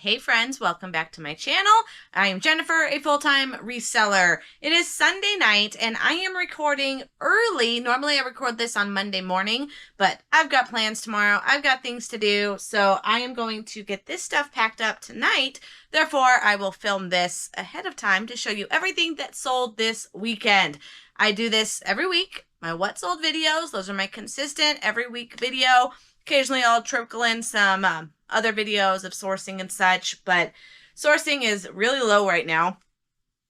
Hey friends, welcome back to my channel. I am Jennifer, a full-time reseller. It is Sunday night and I am recording early. Normally I record this on Monday morning, but I've got plans tomorrow. I've got things to do, so I am going to get this stuff packed up tonight. Therefore, I will film this ahead of time to show you everything that sold this weekend. I do this every week. My what sold videos, those are my consistent every week video. Occasionally I'll trickle in some other videos of sourcing and such, but sourcing is really low right now.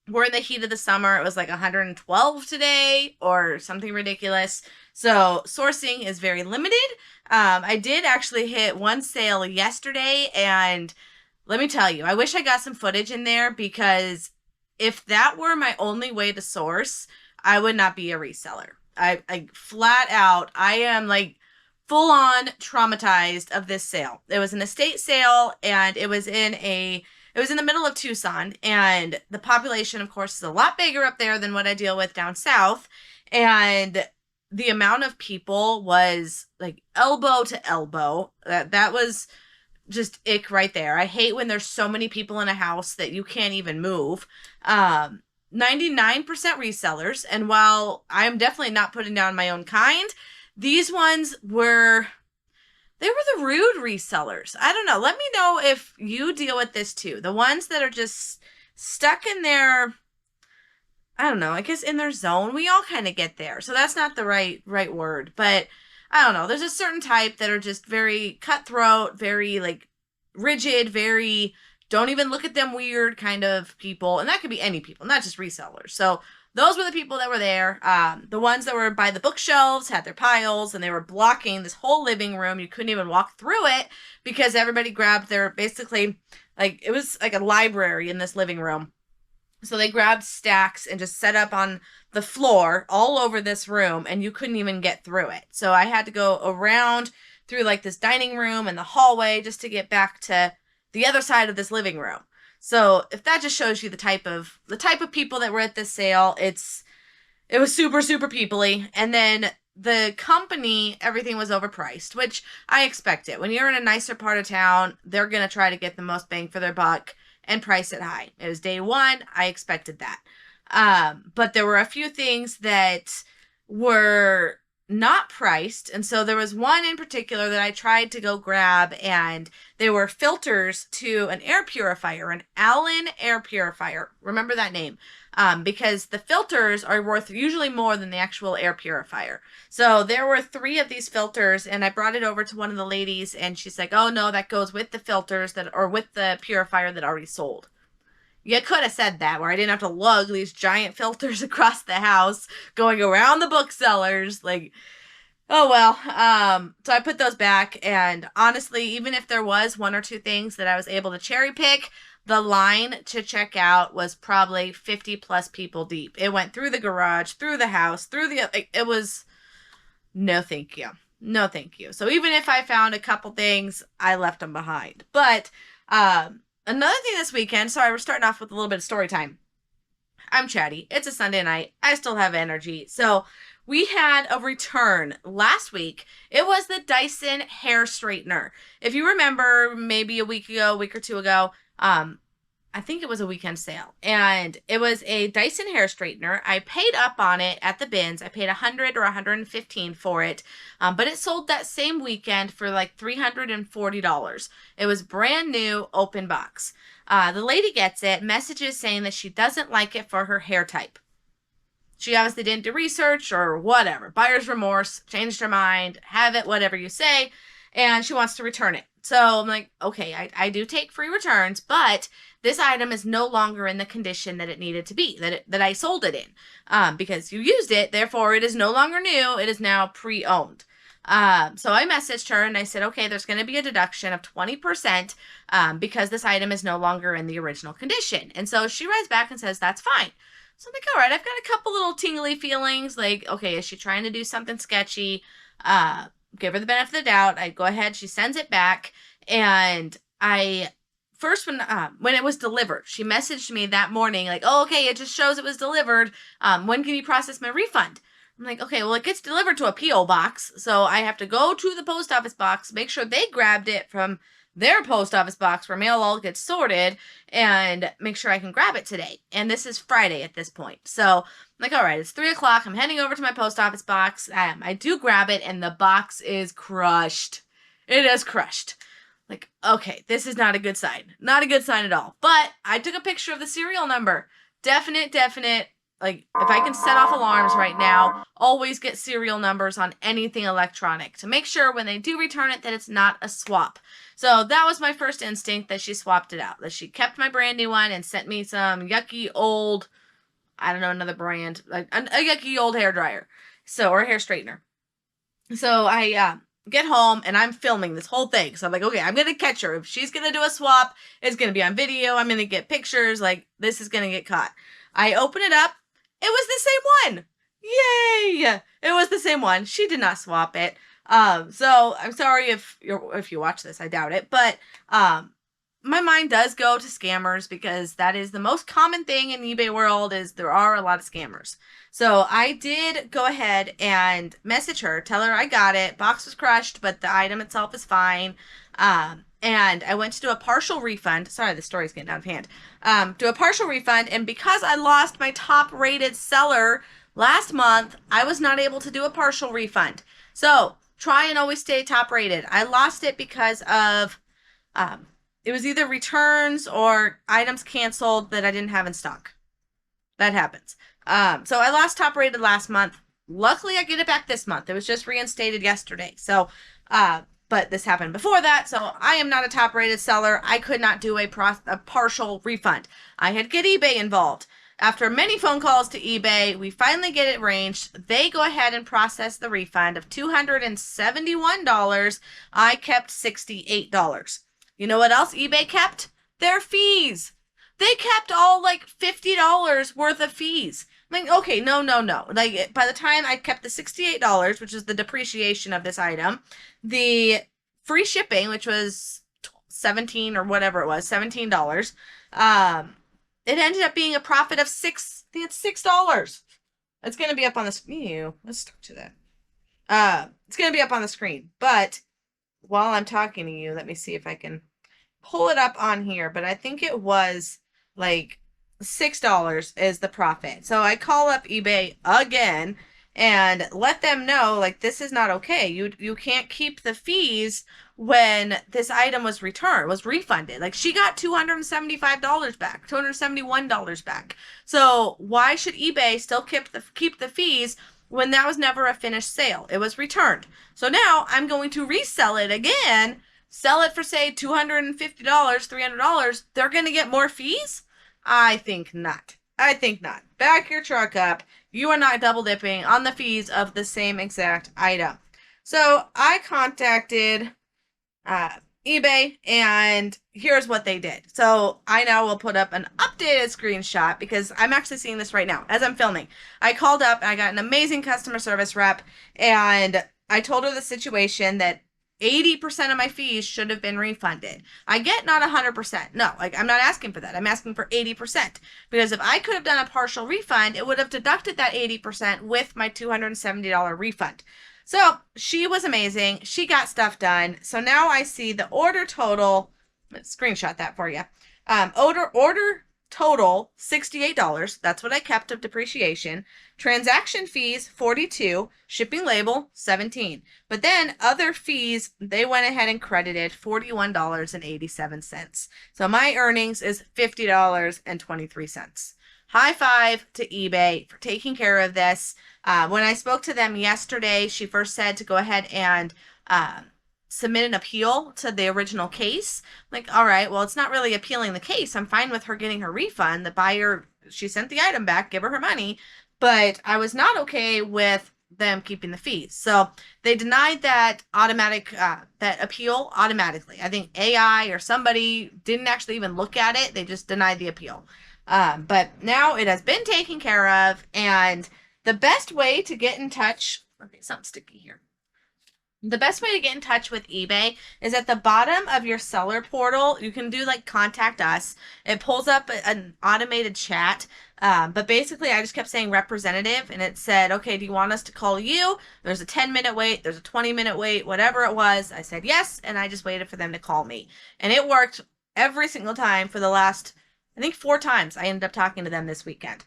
We're in the heat of the summer. It was like 112 today or something ridiculous. So sourcing is very limited. I did actually hit one sale yesterday, and let me tell you, I wish I got some footage in there, because if that were my only way to source, I would not be a reseller. I flat out, I am like full on traumatized of this sale. It was an estate sale, and it was in the middle of Tucson, and the population, of course, is a lot bigger up there than what I deal with down south. And the amount of people was like elbow to elbow. That was just ick right there. I hate when there's so many people in a house that you can't even move. 99% resellers, and while I'm definitely not putting down my own kind, these ones were the rude resellers. I don't know. Let me know if you deal with this too. The ones that are just stuck in their, I don't know, I guess in their zone. We all kind of get there. So that's not the right word, but I don't know. There's a certain type that are just very cutthroat, very like rigid, very don't even look at them weird kind of people. And that could be any people, not just resellers. So those were the people that were there. The ones that were by the bookshelves had their piles, and they were blocking this whole living room. You couldn't even walk through it because everybody grabbed their, basically, like, it was like a library in this living room. So they grabbed stacks and just set up on the floor all over this room, and you couldn't even get through it. So I had to go around through like this dining room and the hallway just to get back to the other side of this living room. So if that just shows you the type of people that were at this sale, it was super, super people-y. And then the company, everything was overpriced, which I expected. When you're in a nicer part of town, they're going to try to get the most bang for their buck and price it high. It was day one. I expected that. But there were a few things that were not priced, and so there was one in particular that I tried to go grab, and they were filters to an air purifier, an Allen air purifier. Remember that name, because the filters are worth usually more than the actual air purifier. So there were 3 of these filters, and I brought it over to one of the ladies, and she's like, "Oh no, that goes with the filters that, or with the purifier that already sold." You could have said that, where I didn't have to lug these giant filters across the house going around the booksellers. Like, oh well. So I put those back, and honestly, even if there was 1 or 2 things that I was able to cherry pick, the line to check out was probably 50 plus people deep. It went through the garage, through the house, it was no thank you. No thank you. So even if I found a couple things, I left them behind. But, another thing this weekend, sorry, we're starting off with a little bit of story time. I'm chatty. It's a Sunday night. I still have energy. So we had a return last week. It was the Dyson hair straightener. If you remember, maybe a week or 2 ago, I think it was a weekend sale, and it was a Dyson hair straightener. I paid up on it at the bins. I paid $100 or $115 for it, but it sold that same weekend for like $340. It was brand new, open box. The lady gets it, messages saying that she doesn't like it for her hair type. She obviously didn't do research or whatever. Buyer's remorse, changed her mind, have it, whatever you say, and she wants to return it. So I'm like, okay, I do take free returns, but this item is no longer in the condition that it needed to be, that I sold it in, because you used it, therefore it is no longer new, it is now pre-owned. So I messaged her and I said, okay, there's going to be a deduction of 20%, because this item is no longer in the original condition. And so she writes back and says, that's fine. So I'm like, all right, I've got a couple little tingly feelings, like, okay, is she trying to do something sketchy? Give her the benefit of the doubt. I go ahead, she sends it back, and first when it was delivered, she messaged me that morning like, oh, okay, it just shows it was delivered. When can you process my refund? I'm like, okay, well, it gets delivered to a P.O. box, so I have to go to the post office box, make sure they grabbed it from their post office box where mail all gets sorted and make sure I can grab it today. And this is Friday at this point. So I'm like, all right, it's 3 o'clock. I'm heading over to my post office box. I do grab it and the box is crushed. It is crushed. Like, okay, this is not a good sign. Not a good sign at all. But I took a picture of the serial number. Definite. Like, if I can set off alarms right now, always get serial numbers on anything electronic to make sure when they do return it that it's not a swap. So that was my first instinct, that she swapped it out. That she kept my brand new one and sent me some yucky old, I don't know, another brand, like a yucky old hairdryer. So, or hair straightener. So I get home and I'm filming this whole thing. So I'm like, okay, I'm going to catch her. If she's going to do a swap, it's going to be on video. I'm going to get pictures. Like, this is going to get caught. I open it up. It was the same one. Yay! It was the same one. She did not swap it. So I'm sorry if you watch this. I doubt it. But my mind does go to scammers because that is the most common thing in the eBay world. Is there are a lot of scammers. So I did go ahead and message her, tell her I got it. Box was crushed, but the item itself is fine. And I went to do a partial refund. Sorry, the story's getting out of hand. Do a partial refund, and because I lost my top rated seller last month, I was not able to do a partial refund. So try and always stay top rated. I lost it because of it was either returns or items canceled that I didn't have in stock. That happens. So I lost top rated last month. Luckily, I get it back this month. It was just reinstated yesterday. So, but this happened before that, so I am not a top-rated seller. I could not do a partial refund. I had to get eBay involved. After many phone calls to eBay, we finally get it arranged. They go ahead and process the refund of $271. I kept $68. You know what else eBay kept? Their fees. They kept all like $50 worth of fees. I'm like, okay, no. Like, by the time I kept the $68, which is the depreciation of this item, the free shipping, which was $17 or whatever it was, $17, it ended up being a profit of $6. I think it's $6. It's going to be up on the screen. Let's talk to that. It's going to be up on the screen. But while I'm talking to you, let me see if I can pull it up on here. But I think it was like $6 is the profit. So I call up eBay again and let them know, like, this is not okay. You can't keep the fees when this item was refunded. Like, she got $275 back, $271 back. So why should eBay still keep the fees when that was never a finished sale? It was returned. So now I'm going to resell it again, sell it for, say, $250, $300. They're going to get more fees? I think not. Back your truck up. You are not double dipping on the fees of the same exact item. So I contacted eBay, and here's what they did. So I now will put up an updated screenshot because I'm actually seeing this right now as I'm filming. I called up and I got an amazing customer service rep, and I told her the situation, that 80% of my fees should have been refunded. I get not 100%. No, like, I'm not asking for that. I'm asking for 80%. Because if I could have done a partial refund, it would have deducted that 80% with my $270 refund. So she was amazing. She got stuff done. So now I see the order total. Let's screenshot that for you. Order total $68. That's what I kept of depreciation. Transaction fees $42. Shipping label $17. But then other fees, they went ahead and credited $41.87. So my earnings is $50.23. High five to eBay for taking care of this. When I spoke to them yesterday, she first said to go ahead and submit an appeal to the original case. Like, all right, well, it's not really appealing the case. I'm fine with her getting her refund. The buyer, she sent the item back, give her money. But I was not okay with them keeping the fees. So they denied that that appeal automatically. I think AI or somebody didn't actually even look at it. They just denied the appeal. But now it has been taken care of, and the best way to get in touch, okay, something sticky here. The best way to get in touch with eBay is at the bottom of your seller portal. You can do like contact us. It pulls up an automated chat. But basically, I just kept saying representative, and it said, okay, do you want us to call you? There's a 10-minute wait, there's a 20-minute wait, whatever it was. I said yes, and I just waited for them to call me. And it worked every single time for the last, I think, 4 times I ended up talking to them this weekend.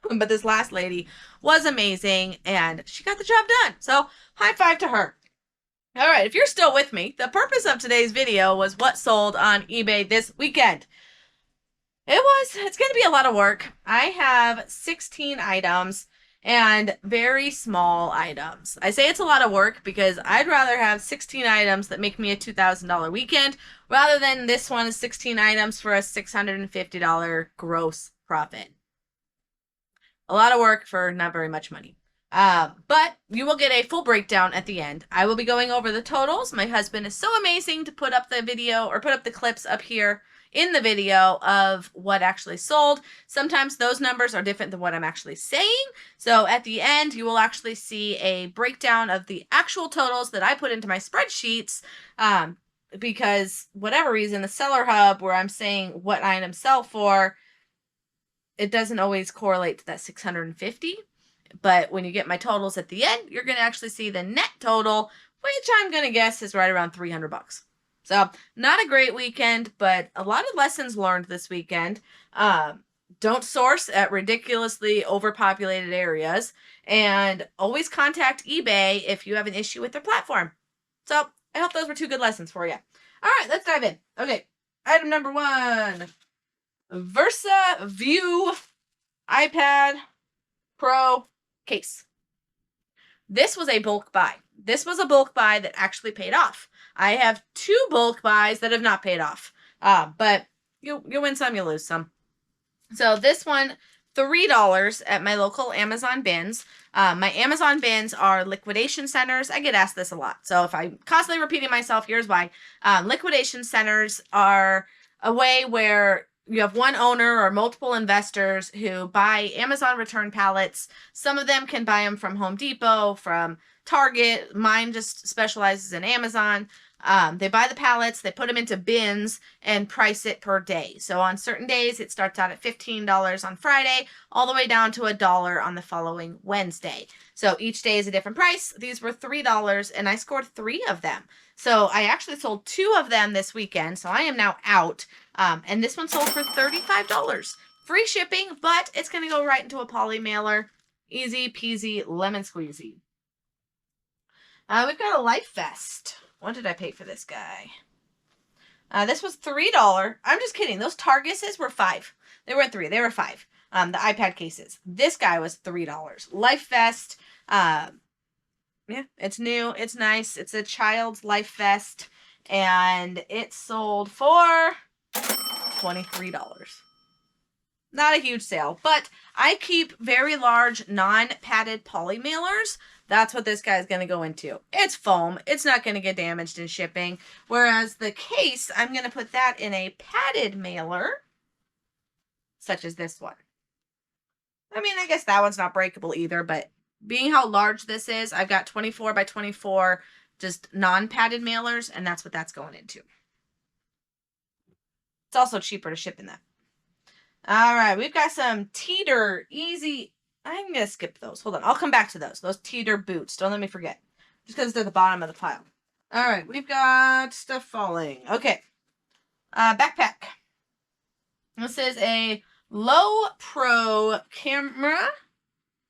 But this last lady was amazing, and she got the job done. So high five to her. All right, if you're still with me, the purpose of today's video was what sold on eBay this weekend. It's going to be a lot of work. I have 16 items and very small items. I say it's a lot of work because I'd rather have 16 items that make me a $2,000 weekend rather than this one is 16 items for a $650 gross profit. A lot of work for not very much money. But you will get a full breakdown at the end. I will be going over the totals. My husband is so amazing to put up the video or put up the clips up here in the video of what actually sold. Sometimes those numbers are different than what I'm actually saying. So at the end, you will actually see a breakdown of the actual totals that I put into my spreadsheets. Because whatever reason, the seller hub where I'm saying what items sell for, it doesn't always correlate to that 650. But when you get my totals at the end, you're going to actually see the net total, which I'm going to guess is right around $300. So not a great weekend, but a lot of lessons learned this weekend. Don't source at ridiculously overpopulated areas, and always contact eBay if you have an issue with their platform. So I hope those were 2 good lessons for you. All right, let's dive in. Okay, item number 1. Versa View iPad Pro case. This was a bulk buy. This was a bulk buy that actually paid off. I have 2 bulk buys that have not paid off. But you win some, you lose some. So this one, $3 at my local Amazon bins. My Amazon bins are liquidation centers. I get asked this a lot. So if I'm constantly repeating myself, here's why. Liquidation centers are a way where you have one owner or multiple investors who buy Amazon return pallets. Some of them can buy them from Home Depot, from Target. Mine just specializes in Amazon. They buy the pallets, they put them into bins, and price it per day. So on certain days, it starts out at $15 on Friday, all the way down to $1 on the following Wednesday. So each day is a different price. These were $3, and I scored 3 of them. So I actually sold 2 of them this weekend, so I am now out. And this one sold for $35. Free shipping, but it's going to go right into a poly mailer. Easy peasy lemon squeezy. We've got a Life Vest. What did I pay for this guy? This was $3. I'm just kidding. Those Targuses were $5. They weren't 3. They were $5. The iPad cases. This guy was $3. Life Vest. Yeah, it's new. It's nice. It's a child's Life Vest. And it sold for $23. Not a huge sale, but I keep very large non-padded poly mailers. That's what this guy is going to go into. It's foam. It's not going to get damaged in shipping. Whereas the case, I'm going to put that in a padded mailer, such as this one. I mean, I guess that one's not breakable either, but being how large this is, I've got 24 by 24 just non-padded mailers, and that's what that's going into. It's also cheaper to ship in that. All right, we've got some Teeter Easy. I'm going to skip those. Hold on. I'll come back to those. Those Teeter boots. Don't let me forget. Just because they're the bottom of the pile. All right, we've got stuff falling. Okay. Backpack. This is a low pro camera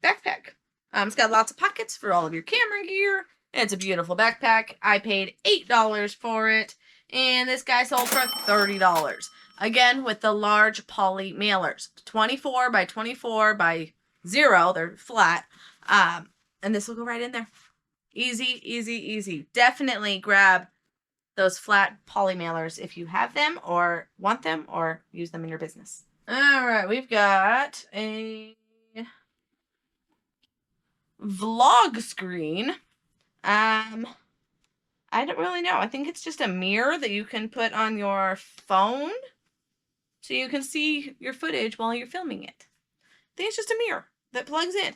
backpack. It's got lots of pockets for all of your camera gear. It's a beautiful backpack. I paid $8 for it. And this guy sold for $30. Again, with the large poly mailers. 24 by 24 by 0. They're flat. And this will go right in there. Easy, easy, easy. Definitely grab those flat poly mailers if you have them or want them or use them in your business. All right, we've got a vlog screen. I don't really know. I think it's just a mirror that you can put on your phone so you can see your footage while you're filming it. I think it's just a mirror that plugs in.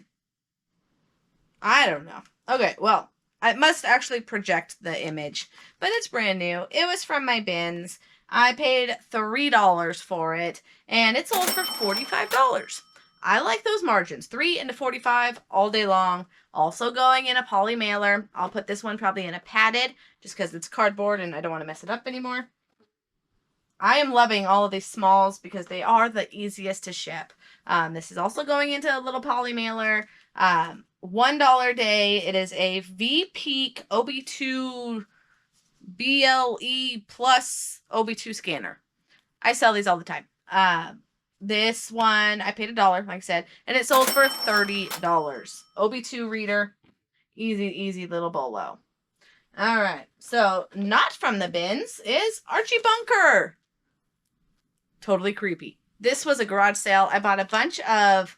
I don't know. Okay, well, I must actually project the image, but it's brand new. It was from my bins. I paid $3 for it, and it sold for $45. I like those margins. 3 into 45 all day long. Also going in a poly mailer. I'll put this one probably in a padded, just because it's cardboard and I don't want to mess it up anymore. I am loving all of these smalls because they are the easiest to ship. This is also going into a little poly mailer. $1 a day. It is a V-Peak OB2 BLE plus OB2 scanner. I sell these all the time. This one, I paid $1, like I said, and it sold for $30. OB2 reader. Easy little bolo. All right. So, not from the bins is Archie Bunker. Totally creepy. This was a garage sale. I bought a bunch of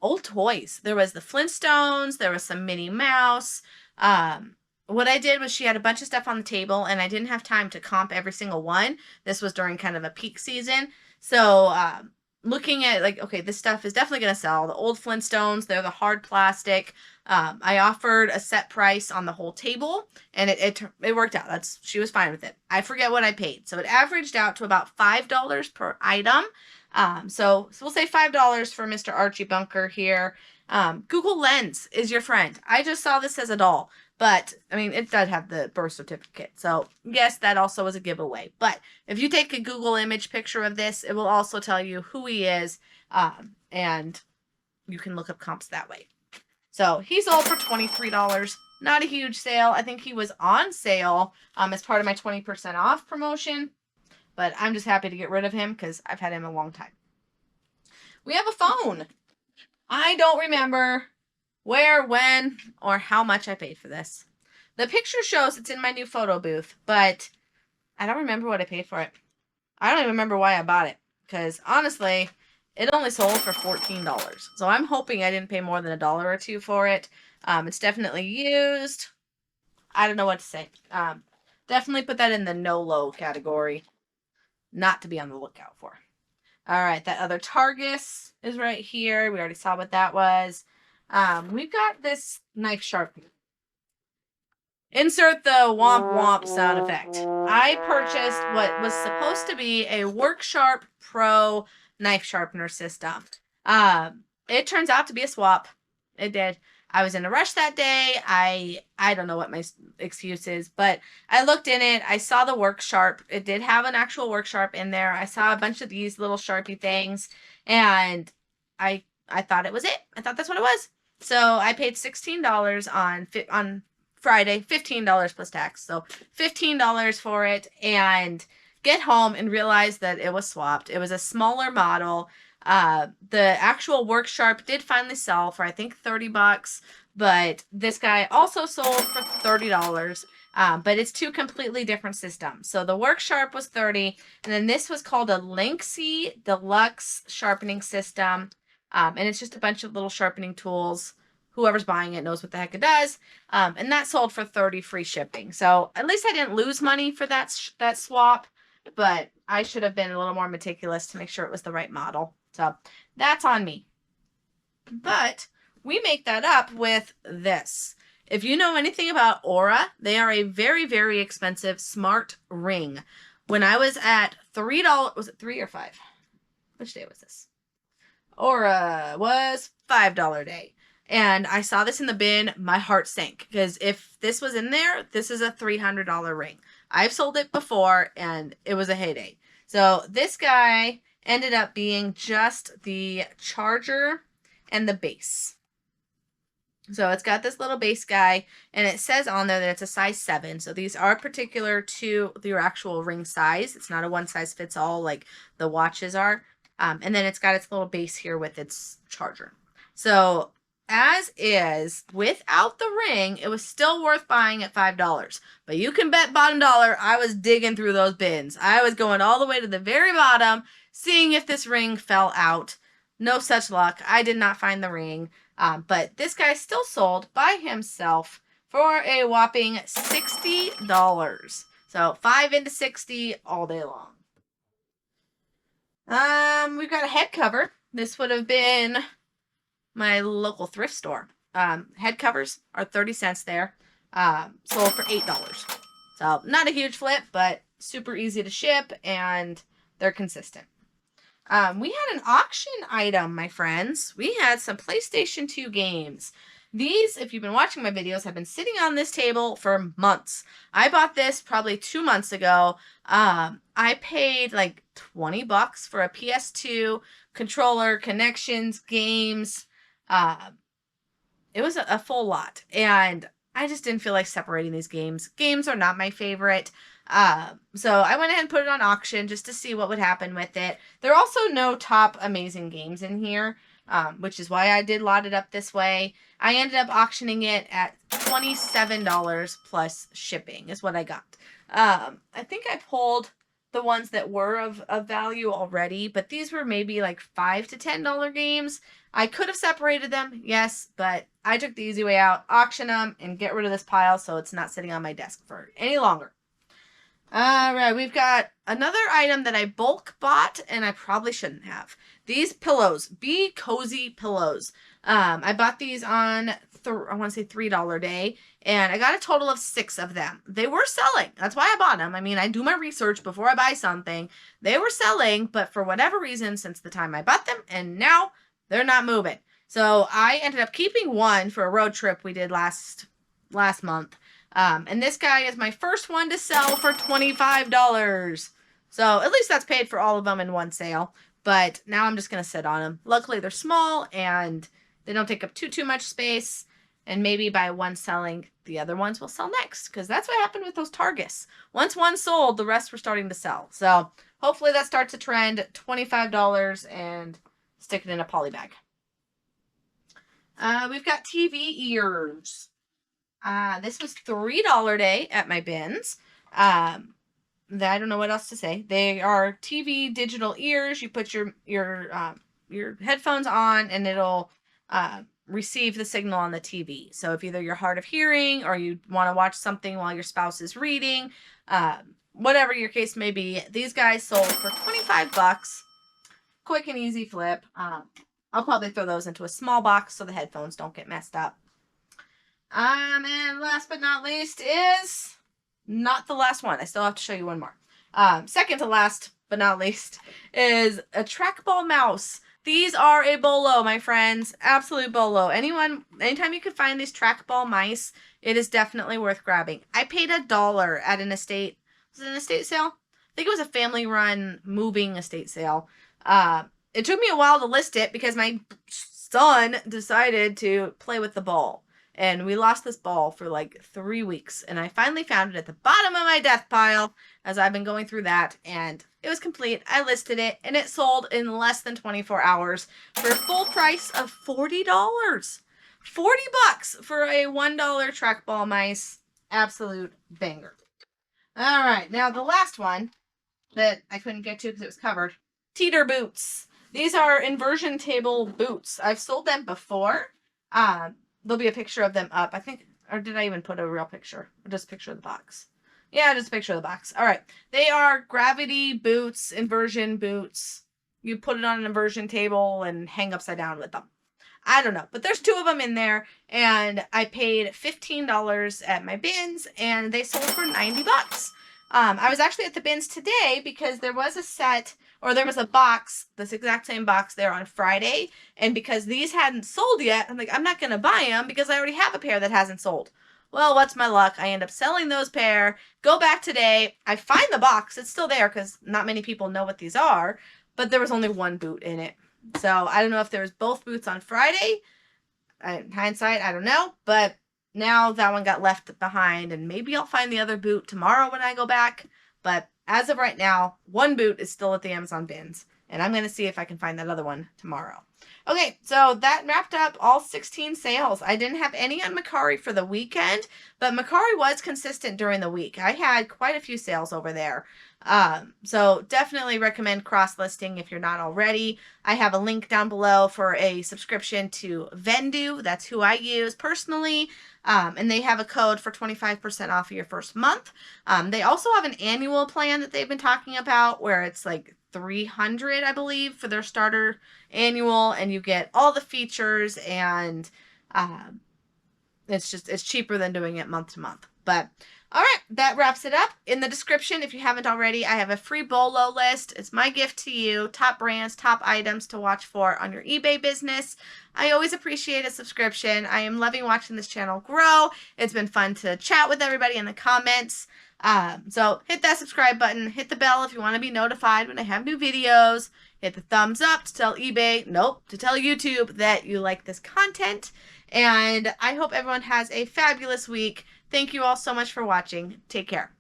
old toys. There was the Flintstones. There was some Minnie Mouse. What I did was she had a bunch of stuff on the table, and I didn't have time to comp every single one. This was during kind of a peak season. So looking at like, okay, this stuff is definitely going to sell. The old Flintstones, they're the hard plastic. I offered a set price on the whole table, and it worked out. She was fine with it. I forget what I paid. So it averaged out to about $5 per item. So we'll say $5 for Mr. Archie Bunker here. Google Lens is your friend. I just saw this as a doll, but I mean, it does have the birth certificate. So yes, that also was a giveaway. But if you take a Google image picture of this, it will also tell you who he is. And you can look up comps that way. So he sold for $23. Not a huge sale. I think he was on sale as part of my 20% off promotion. But I'm just happy to get rid of him because I've had him a long time. We have a phone. I don't remember where, when, or how much I paid for this. The picture shows it's in my new photo booth, but I don't remember what I paid for it. I don't even remember why I bought it because honestly, it only sold for $14. So I'm hoping I didn't pay more than $1 or $2 for it. It's definitely used. I don't know what to say. Definitely put that in the no low category. Not to be on the lookout for. All right, that other Targus is right here. We already saw what that was. We've got this knife sharpener. Insert the womp womp sound effect. I purchased what was supposed to be a WorkSharp Pro knife sharpener system. It turns out to be a swap. It did. I was in a rush that day. I don't know what my excuse is, but I looked in it. I saw the WorkSharp. It did have an actual WorkSharp in there. I saw a bunch of these little Sharpie things, and I thought it was it. I thought that's what it was. So I paid $16 on Friday, $15 plus tax. So $15 for it, and get home and realize that it was swapped. It was a smaller model. The actual WorkSharp did finally sell for I think $30, but this guy also sold for $30. But it's two completely different systems. So the WorkSharp was $30, and then this was called a Linksy Deluxe sharpening system. And it's just a bunch of little sharpening tools. Whoever's buying it knows what the heck it does. And that sold for $30 free shipping. So at least I didn't lose money for that swap, but I should have been a little more meticulous to make sure it was the right model. So that's on me. But we make that up with this. If you know anything about Aura, they are a very, very expensive smart ring. When I was at $3, was it 3 or 5? Which day was this? Aura was $5 day. And I saw this in the bin, my heart sank. Because if this was in there, this is a $300 ring. I've sold it before, and it was a heyday. So this guy ended up being just the charger and the base. So it's got this little base guy, and it says on there that it's a size 7. So these are particular to your actual ring size. It's not a one size fits all like the watches are. And then it's got its little base here with its charger. So as is, without the ring, it was still worth buying at $5. But you can bet bottom dollar I was digging through those bins. I was going all the way to the very bottom, seeing if this ring fell out. No such luck. I did not find the ring. But this guy still sold by himself for a whopping $60. So 5 into 60 all day long. We've got a head cover. This would have been my local thrift store. Head covers are 30 cents there. Sold for $8. So not a huge flip, but super easy to ship, and they're consistent. We had an auction item, my friends. We had some PlayStation 2 games. These, if you've been watching my videos, have been sitting on this table for months. I bought this probably 2 months ago. I paid like $20 for a PS2 controller, connections, games. It was a full lot, and I just didn't feel like separating these games. Games are not my favorite. So I went ahead and put it on auction just to see what would happen with it. There are also no top amazing games in here, which is why I did lot it up this way. I ended up auctioning it at $27 plus shipping is what I got. I think I pulled the ones that were of value already, but these were maybe like $5 to $10 games. I could have separated them, yes, but I took the easy way out, auction them, and get rid of this pile so it's not sitting on my desk for any longer. All right, we've got another item that I bulk bought, and I probably shouldn't have. These pillows, Be Cozy pillows. I bought these on, I want to say $3 day, and I got a total of 6 of them. They were selling. That's why I bought them. I mean, I do my research before I buy something. They were selling, but for whatever reason, since the time I bought them, and now they're not moving. So I ended up keeping one for a road trip we did last month. And this guy is my first one to sell for $25. So at least that's paid for all of them in one sale. But now I'm just going to sit on them. Luckily, they're small and they don't take up too much space. And maybe by one selling, the other ones will sell next. Because that's what happened with those Targus. Once one sold, the rest were starting to sell. So hopefully that starts a trend. $25 and stick it in a poly bag. We've got TV ears. This was $3 day at my bins. I don't know what else to say. They are TV digital ears. You put your headphones on, and it'll receive the signal on the TV. So if either you're hard of hearing or you want to watch something while your spouse is reading, whatever your case may be, these guys sold for $25. Quick and easy flip. I'll probably throw those into a small box so the headphones don't get messed up. And last but not least is not the last one. I still have to show you one more. Second to last but not least is a trackball mouse. These are a bolo, my friends. Absolute bolo. Anytime you can find these trackball mice, it is definitely worth grabbing. I paid $1 at an estate. Was it an estate sale? I think it was a family-run moving estate sale. It took me a while to list it because my son decided to play with the ball. And we lost this ball for like 3 weeks. And I finally found it at the bottom of my death pile as I've been going through that. And it was complete. I listed it and it sold in less than 24 hours for a full price of $40. $40 for a $1 trackball mice. Absolute banger. All right. Now the last one that I couldn't get to because it was covered. Teeter boots. These are inversion table boots. I've sold them before. There'll be a picture of them up. I think, or did I even put a real picture? Or just a picture of the box? Yeah, just a picture of the box. All right. They are gravity boots, inversion boots. You put it on an inversion table and hang upside down with them. I don't know. But there's 2 of them in there. And I paid $15 at my bins. And they sold for $90. I was actually at the bins today because there was a set, or there was a box, this exact same box there on Friday. And because these hadn't sold yet, I'm like, I'm not going to buy them because I already have a pair that hasn't sold. Well, what's my luck? I end up selling those pair, go back today. I find the box. It's still there because not many people know what these are, but there was only 1 boot in it. So I don't know if there was both boots on Friday. In hindsight, I don't know, but now that one got left behind, and maybe I'll find the other boot tomorrow when I go back. But as of right now, 1 boot is still at the Amazon bins, and I'm going to see if I can find that other one tomorrow. Okay, so that wrapped up all 16 sales. I didn't have any on Mercari for the weekend, but Mercari was consistent during the week. I had quite a few sales over there. So definitely recommend cross-listing if you're not already. I have a link down below for a subscription to Vendu. That's who I use personally. And they have a code for 25% off of your first month. They also have an annual plan that they've been talking about where it's like $300, I believe, for their starter annual, and you get all the features and It's cheaper than doing it month to month. But all right, that wraps it up. In the description, if you haven't already, I have a free BOLO list. It's my gift to you. Top brands, top items to watch for on your eBay business. I always appreciate a subscription. I am loving watching this channel grow. It's been fun to chat with everybody in the comments. So hit that subscribe button. Hit the bell if you want to be notified when I have new videos. Hit the thumbs up to tell eBay, to tell YouTube that you like this content. And I hope everyone has a fabulous week. Thank you all so much for watching. Take care.